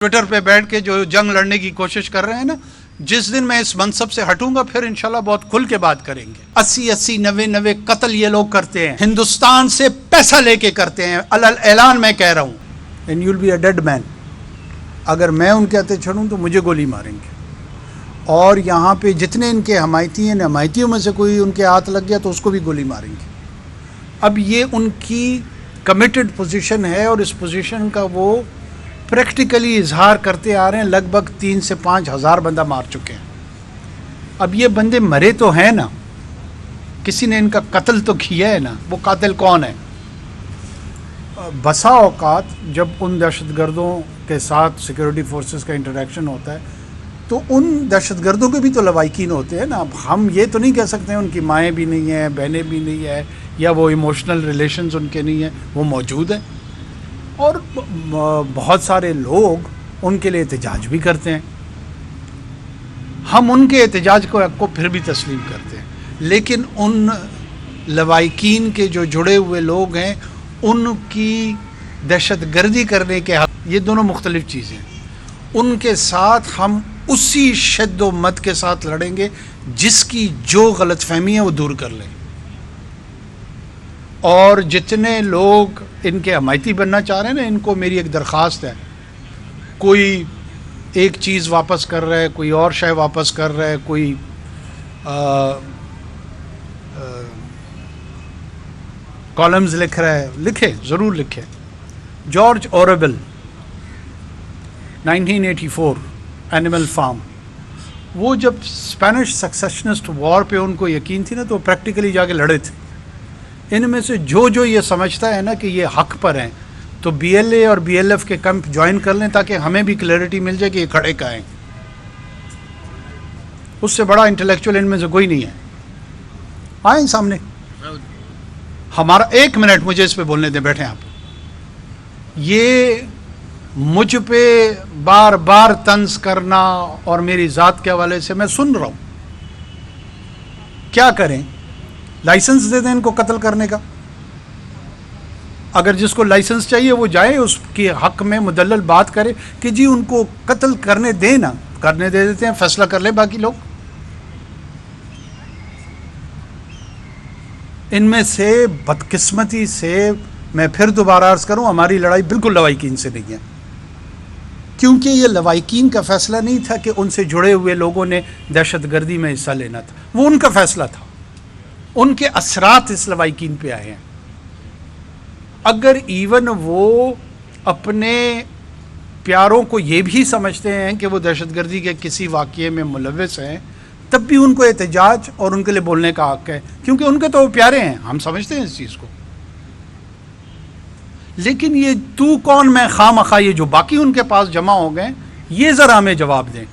Twitter پہ بیٹھ کے جو جنگ لڑنے کی کوشش کر رہے ہیں نا، جس دن میں اس منصب سے ہٹوں گا پھر انشاءاللہ بہت کھل کے بات کریں گے۔ 80 90 قتل یہ لوگ کرتے ہیں، ہندوستان سے پیسہ لے کے کرتے ہیں، اعلان میں کہہ رہا ہوں، and you will be a dead man. اگر میں ان کے ہاتھے چھڑوں تو مجھے گولی ماریں گے، اور یہاں پہ جتنے ان کے حمایتی ہیں، حمایتیوں میں سے کوئی ان کے ہاتھ لگ گیا تو اس کو بھی گولی ماریں گے۔ اب یہ ان کی کمیٹڈ پوزیشن ہے، اور اس پوزیشن کا وہ پریکٹیکلی اظہار کرتے آ رہے ہیں۔ لگ بھگ 3 سے 5 ہزار بندہ مار چکے ہیں۔ اب یہ بندے مرے تو ہیں نا، کسی نے ان کا قتل تو کیا ہے نا، وہ قاتل کون ہے؟ بسا اوقات جب ان دہشت گردوں کے ساتھ سیکورٹی فورسز کا انٹریکشن ہوتا ہے تو ان دہشت گردوں کے بھی تو لوائقین ہوتے ہیں نا۔ اب ہم یہ تو نہیں کہہ سکتے ہیں ان کی مائیں بھی نہیں ہیں، بہنیں بھی نہیں ہیں، یا وہ ایموشنل ریلیشنز ان کے نہیں ہیں، وہ موجود ہیں، اور بہت سارے لوگ ان کے لیے احتجاج بھی کرتے ہیں۔ ہم ان کے احتجاج کو پھر بھی تسلیم کرتے ہیں، لیکن ان لوائقین کے جو جڑے ہوئے لوگ ہیں ان کی دہشت گردی کرنے کے حق، یہ دونوں مختلف چیزیں ہیں۔ ان کے ساتھ ہم اسی شد و مت کے ساتھ لڑیں گے جس کی جو غلط فہمی ہے وہ دور کر لیں، اور جتنے لوگ ان کے حمایتی بننا چاہ رہے ہیں نا، ان کو میری ایک درخواست ہے، کوئی ایک چیز واپس کر رہا ہے، کوئی اور شے واپس کر رہا ہے، کوئی کالمز لکھ رہا ہے، لکھے، ضرور لکھے۔ جارج اورویل 1984 اینیمل فارم، وہ جب اسپینش سکسیشنسٹ وار پہ ان کو یقین تھی نا تو پریکٹیکلی جا کے لڑے تھے۔ ان میں سے جو یہ سمجھتا ہے نا کہ یہ حق پر ہیں تو بی ایل اے اور بی ایل ایف کے کیمپ جوائن کر لیں تاکہ ہمیں بھی کلیئرٹی مل جائے کہ یہ کھڑے کا ہیں۔ اس سے بڑا انٹلیکچوئل ان میں سے کوئی نہیں ہے۔ آئیں سامنے، ہمارا 1 منٹ مجھے اس پہ بولنے دیں، بیٹھیں آپ۔ یہ مجھ پہ بار بار طنز کرنا اور میری ذات کے حوالے سے میں سن رہا ہوں، کیا کریں؟ لائسنس دے دیں ان کو قتل کرنے کا۔ اگر جس کو لائسنس چاہیے وہ جائے، اس کے حق میں مدلل بات کرے کہ جی ان کو قتل کرنے دیں نا، کرنے دے دیتے ہیں، فیصلہ کر لیں باقی لوگ۔ ان میں سے بدقسمتی سے میں پھر دوبارہ عرض کروں، ہماری لڑائی بالکل لوائقین سے نہیں ہے، کیونکہ یہ لوائقین کا فیصلہ نہیں تھا کہ ان سے جڑے ہوئے لوگوں نے دہشت گردی میں حصہ لینا تھا، وہ ان کا فیصلہ تھا۔ ان کے اثرات اس لوائقین پہ آئے ہیں۔ اگر ایون وہ اپنے پیاروں کو یہ بھی سمجھتے ہیں کہ وہ دہشت گردی کے کسی واقعے میں ملوث ہیں، تب بھی ان کو احتجاج اور ان کے لیے بولنے کا حق ہے، کیونکہ ان کے تو وہ پیارے ہیں، ہم سمجھتے ہیں اس چیز کو۔ لیکن یہ تو کون میں خواہ مخواہ یہ جو باقی ان کے پاس جمع ہو گئے، یہ ذرا ہمیں جواب دیں۔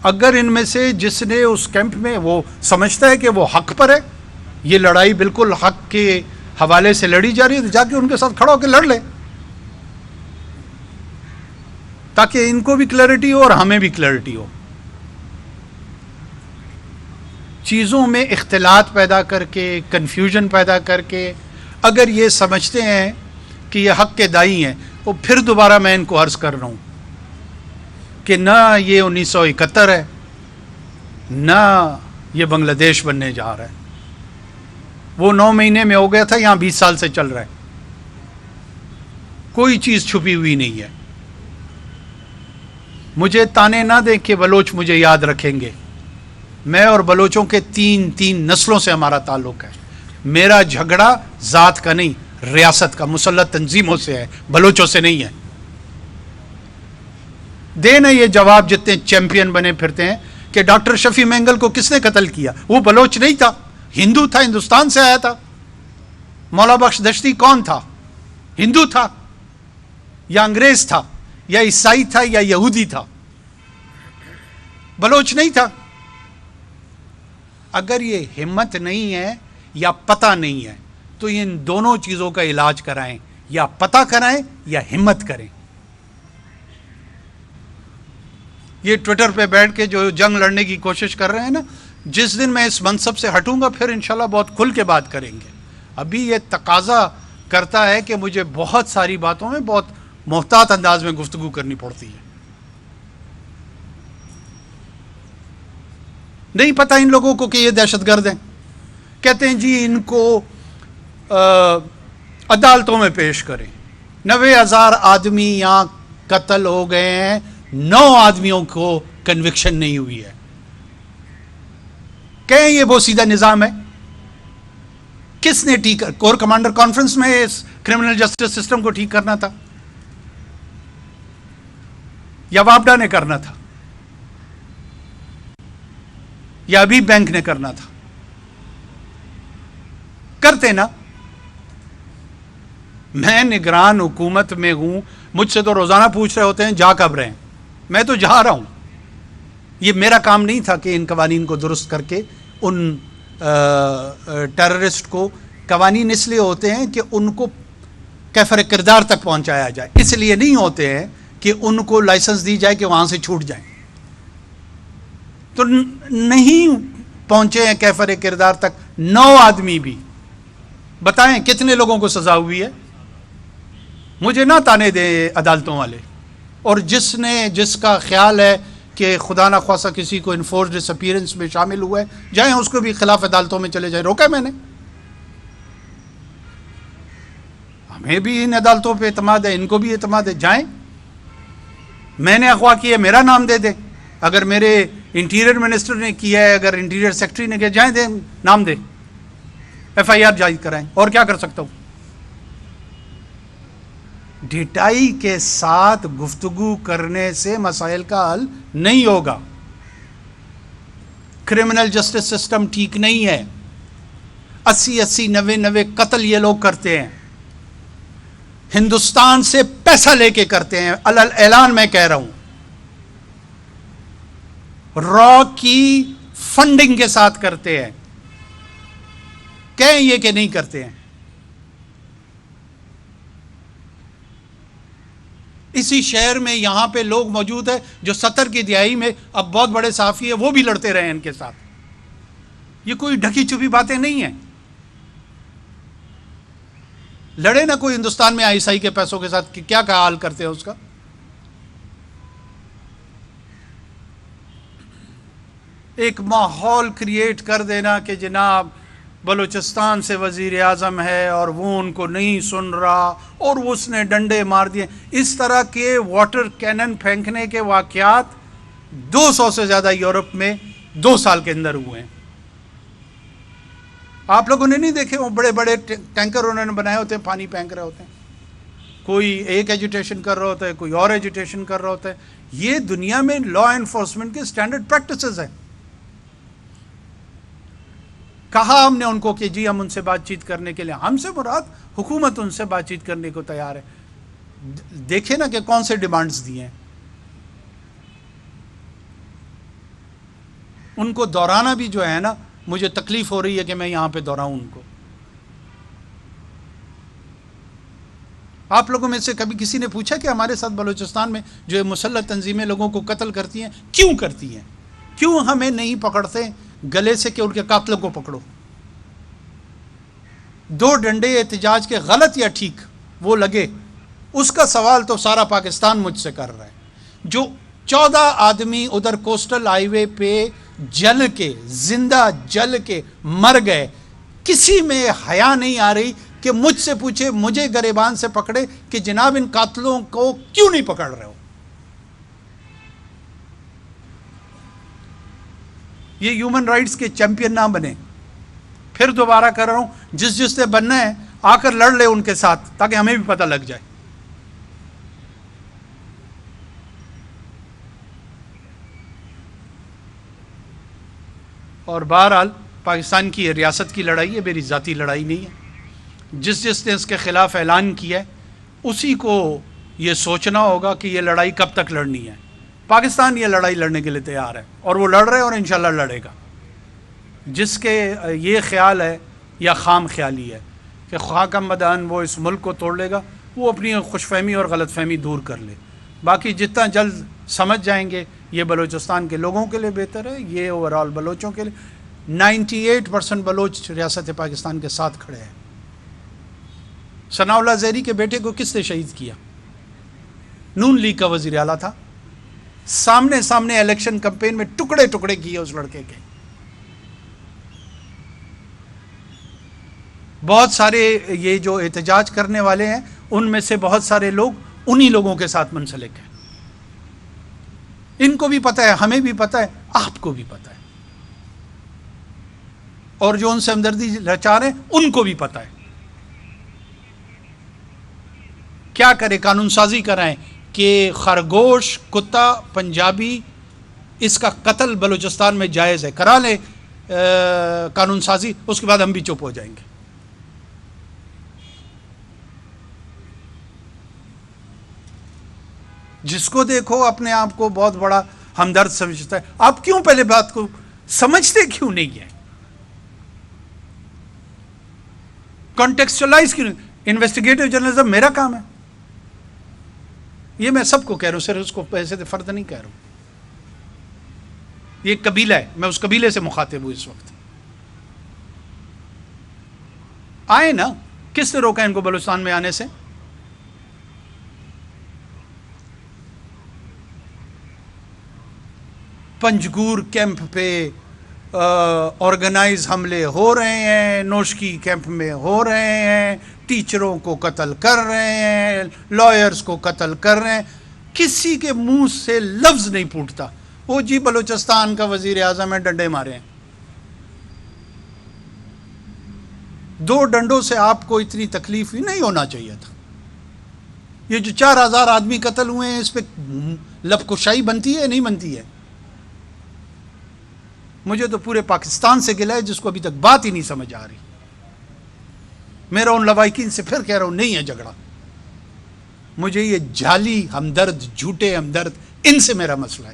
اگر ان میں سے جس نے اس کیمپ میں وہ سمجھتا ہے کہ وہ حق پر ہے، یہ لڑائی بالکل حق کے حوالے سے لڑی جا رہی ہے، تو جا کے ان کے ساتھ کھڑا ہو کے لڑ لے، تاکہ ان کو بھی کلیئرٹی ہو اور ہمیں بھی کلیئرٹی ہو۔ چیزوں میں اختلاط پیدا کر کے، کنفیوژن پیدا کر کے، اگر یہ سمجھتے ہیں کہ یہ حق کے دائی ہیں، وہ پھر دوبارہ میں ان کو عرض کر رہا ہوں کہ نہ یہ 1971 ہے، نہ یہ بنگلہ دیش بننے جا رہا ہے۔ وہ 9 مہینے میں ہو گیا تھا، یہاں 20 سال سے چل رہا ہے۔ کوئی چیز چھپی ہوئی نہیں ہے۔ مجھے تانے نہ دیں کہ بلوچ مجھے یاد رکھیں گے، میں اور بلوچوں کے 3 نسلوں سے ہمارا تعلق ہے۔ میرا جھگڑا ذات کا نہیں، ریاست کا، مسلح تنظیموں سے ہے، بلوچوں سے نہیں ہے۔ دے نا یہ جواب جتنے چیمپئن بنے پھرتے ہیں کہ ڈاکٹر شفیع مینگل کو کس نے قتل کیا؟ وہ بلوچ نہیں تھا، ہندو تھا، ہندوستان سے آیا تھا۔ مولا بخش دشتی کون تھا؟ ہندو تھا یا انگریز تھا یا عیسائی تھا یا یہودی تھا، بلوچ نہیں تھا۔ اگر یہ ہمت نہیں ہے یا پتہ نہیں ہے تو ان دونوں چیزوں کا علاج کرائیں، یا پتہ کرائیں یا ہمت کریں۔ یہ ٹویٹر پہ بیٹھ کے جو جنگ لڑنے کی کوشش کر رہے ہیں نا، جس دن میں اس منصب سے ہٹوں گا پھر انشاءاللہ بہت کھل کے بات کریں گے۔ ابھی یہ تقاضا کرتا ہے کہ مجھے بہت ساری باتوں میں بہت محتاط انداز میں گفتگو کرنی پڑتی ہے. نہیں پتہ ان لوگوں کو کہ یہ دہشت گرد ہیں. کہتے ہیں جی ان کو عدالتوں میں پیش کریں. 90,000 آدمی یہاں قتل ہو گئے ہیں, 9 آدمیوں کو کنوکشن نہیں ہوئی ہے. کہیں یہ وہ سیدھا نظام ہے؟ کس نے ٹھیک کور کمانڈر کانفرنس میں اس کرمنل جسٹس سسٹم کو ٹھیک کرنا تھا یا واپڈا نے کرنا تھا یا ابھی بینک نے کرنا تھا؟ کرتے نا. میں نگران حکومت میں ہوں, مجھ سے تو روزانہ پوچھ رہے ہوتے ہیں جا کب رہے ہیں. میں تو جا رہا ہوں. یہ میرا کام نہیں تھا کہ ان قوانین کو درست کر کے ان ٹیررسٹ کو, قوانین اس لیے ہوتے ہیں کہ ان کو کیفر کردار تک پہنچایا جائے, اس لیے نہیں ہوتے ہیں کہ ان کو لائسنس دی جائے کہ وہاں سے چھوٹ جائیں. تو نہیں پہنچے ہیں کیفر کردار تک 9 آدمی بھی. بتائیں کتنے لوگوں کو سزا ہوئی ہے؟ مجھے نہ تانے دیں عدالتوں والے. اور جس کا خیال ہے کہ خدا نہ خواصہ کسی کو انفورس ڈس اپیرنس میں شامل ہوا ہے, جائیں اس کو بھی خلاف عدالتوں میں چلے جائیں. روکا میں نے؟ ہمیں بھی ان عدالتوں پہ اعتماد ہے, ان کو بھی اعتماد ہے. جائیں. میں نے اغوا کیا, میرا نام دے دیں. اگر میرے انٹیریئر منسٹر نے کیا ہے, اگر انٹیریئر سیکرٹری نے کیا, جائیں دیں, نام دیں, FIR جاری کرائیں. اور کیا کر سکتا ہوں؟ ڈھٹائی کے ساتھ گفتگو کرنے سے مسائل کا حل نہیں ہوگا. کرمنل جسٹس سسٹم ٹھیک نہیں ہے. 80 90 قتل یہ لوگ کرتے ہیں, ہندوستان سے پیسہ لے کے کرتے ہیں. اعلان میں کہہ رہا ہوں, را کی فنڈنگ کے ساتھ کرتے ہیں. کہیں یہ کہ نہیں کرتے ہیں. اسی شہر میں یہاں پہ لوگ موجود ہیں جو 70 کی دہائی میں اب بہت بڑے صحافی ہیں, وہ بھی لڑتے رہے ہیں ان کے ساتھ. یہ کوئی ڈھکی چھپی باتیں نہیں ہیں. لڑے نا کوئی ہندوستان میں ISI کے پیسوں کے ساتھ, کیا حال کرتے ہیں اس کا. ایک ماحول کریٹ کر دینا کہ جناب بلوچستان سے وزیر اعظم ہے اور وہ ان کو نہیں سن رہا اور اس نے ڈنڈے مار دیے. اس طرح کے واٹر کینن پھینکنے کے واقعات 200 سے زیادہ یورپ میں 2 سال کے اندر ہوئے ہیں. آپ لوگوں نے نہیں دیکھے؟ وہ بڑے بڑے ٹینکر انہوں نے بنائے ہوتے ہیں, پانی پھینک رہے ہوتے ہیں. کوئی ایک ایجوٹیشن کر رہا ہوتا ہے, کوئی اور ایجوٹیشن کر رہا ہوتا ہے. یہ دنیا میں لا انفورسمنٹ کے سٹینڈرڈ پریکٹسز ہیں. کہا ہم نے ان کو کہ جی ہم ان سے بات چیت کرنے کے لیے, ہم سے مراد حکومت ان سے بات چیت کرنے کو تیار ہے. دیکھیں نا کہ کون سے ڈیمانڈز دیے ہیں. ان کو دوہرانا بھی جو ہے نا, مجھے تکلیف ہو رہی ہے کہ میں یہاں پہ دوہراؤں ان کو. آپ لوگوں میں سے کبھی کسی نے پوچھا کہ ہمارے ساتھ بلوچستان میں جو مسلح تنظیمیں لوگوں کو قتل کرتی ہیں کیوں کرتی ہیں؟ کیوں ہمیں نہیں پکڑتے گلے سے کہ ان کے قاتلوں کو پکڑو؟ 2 ڈنڈے احتجاج کے غلط یا ٹھیک وہ لگے, اس کا سوال تو سارا پاکستان مجھ سے کر رہا ہے. جو 14 آدمی ادھر کوسٹل ہائی وے پہ جل کے, زندہ جل کے مر گئے, کسی میں حیا نہیں آ رہی کہ مجھ سے پوچھے, مجھے گریبان سے پکڑے کہ جناب ان قاتلوں کو کیوں نہیں پکڑ رہے ہو؟ یہ ہیومن رائٹس کے چیمپئن نہ بنے. پھر دوبارہ کر رہا ہوں, جس سے بننا ہے آ کر لڑ لے ان کے ساتھ, تاکہ ہمیں بھی پتہ لگ جائے. اور بہرحال پاکستان کی ریاست کی لڑائی ہے, میری ذاتی لڑائی نہیں ہے. جس نے اس کے خلاف اعلان کیا ہے اسی کو یہ سوچنا ہوگا کہ یہ لڑائی کب تک لڑنی ہے. پاکستان یہ لڑائی لڑنے کے لیے تیار ہے اور وہ لڑ رہے ہیں اور انشاءاللہ لڑے گا. جس کے یہ خیال ہے یا خام خیالی ہے کہ خواہ مدان وہ اس ملک کو توڑ لے گا, وہ اپنی خوش فہمی اور غلط فہمی دور کر لے. باقی جتنا جلد سمجھ جائیں گے یہ بلوچستان کے لوگوں کے لیے بہتر ہے, یہ اوورال بلوچوں کے لیے. 98% بلوچ ریاست پاکستان کے ساتھ کھڑے ہیں. ثناء اللہ زہری کے بیٹے کو کس نے شہید کیا؟ نون لیگ کا وزیر اعلیٰ تھا، سامنے الیکشن کمپین میں ٹکڑے ٹکڑے کیے اس لڑکے کے. بہت سارے یہ جو احتجاج کرنے والے ہیں ان میں سے بہت سارے لوگ انہی لوگوں کے ساتھ منسلک ہیں. ان کو بھی پتہ ہے، ہمیں بھی پتہ ہے، آپ کو بھی پتہ ہے، اور جو ان سے ہمدردی رچا رہے ہیں ان کو بھی پتہ ہے. کیا کرے؟ قانون سازی کرائیں کہ خرگوش، کتا، پنجابی، اس کا قتل بلوچستان میں جائز ہے، کرا لیں قانون سازی، اس کے بعد ہم بھی چپ ہو جائیں گے. جس کو دیکھو اپنے آپ کو بہت بڑا ہمدرد سمجھتا ہے. آپ کیوں پہلے بات کو سمجھتے کیوں نہیں ہے؟ کانٹیکسچلائز کیوں نہیں؟ انویسٹیگیٹو جرنلزم میرا کام ہے، یہ میں سب کو کہہ رہا ہوں، صرف اس کو پیسے سے فرد نہیں کہہ رہا ہوں. یہ ایک قبیلہ ہے، میں اس قبیلے سے مخاطب ہوں اس وقت. آئے نا، کس نے روکا ان کو بلوچستان میں آنے سے؟ پنجگور کیمپ پہ آرگنائز حملے ہو رہے ہیں، نوشکی کیمپ میں ہو رہے ہیں، ٹیچروں کو قتل کر رہے ہیں، لائرز کو قتل کر رہے ہیں. کسی کے منہ سے لفظ نہیں پھوٹتا، وہ جی بلوچستان کا وزیر اعظم ہے، ڈنڈے مارے ہیں. 2 ڈنڈوں سے آپ کو اتنی تکلیف ہی نہیں ہونا چاہیے تھا. یہ جو 4000 آدمی قتل ہوئے ہیں، اس پہ لب کشائی بنتی ہے نہیں بنتی ہے؟ مجھے تو پورے پاکستان سے گلہ ہے جس کو ابھی تک بات ہی نہیں سمجھ آ رہی. میرا ان لوائقین سے پھر کہہ رہا ہوں، نہیں ہے جھگڑا. مجھے یہ جعلی ہمدرد، جھوٹے ہمدرد، ان سے میرا مسئلہ ہے.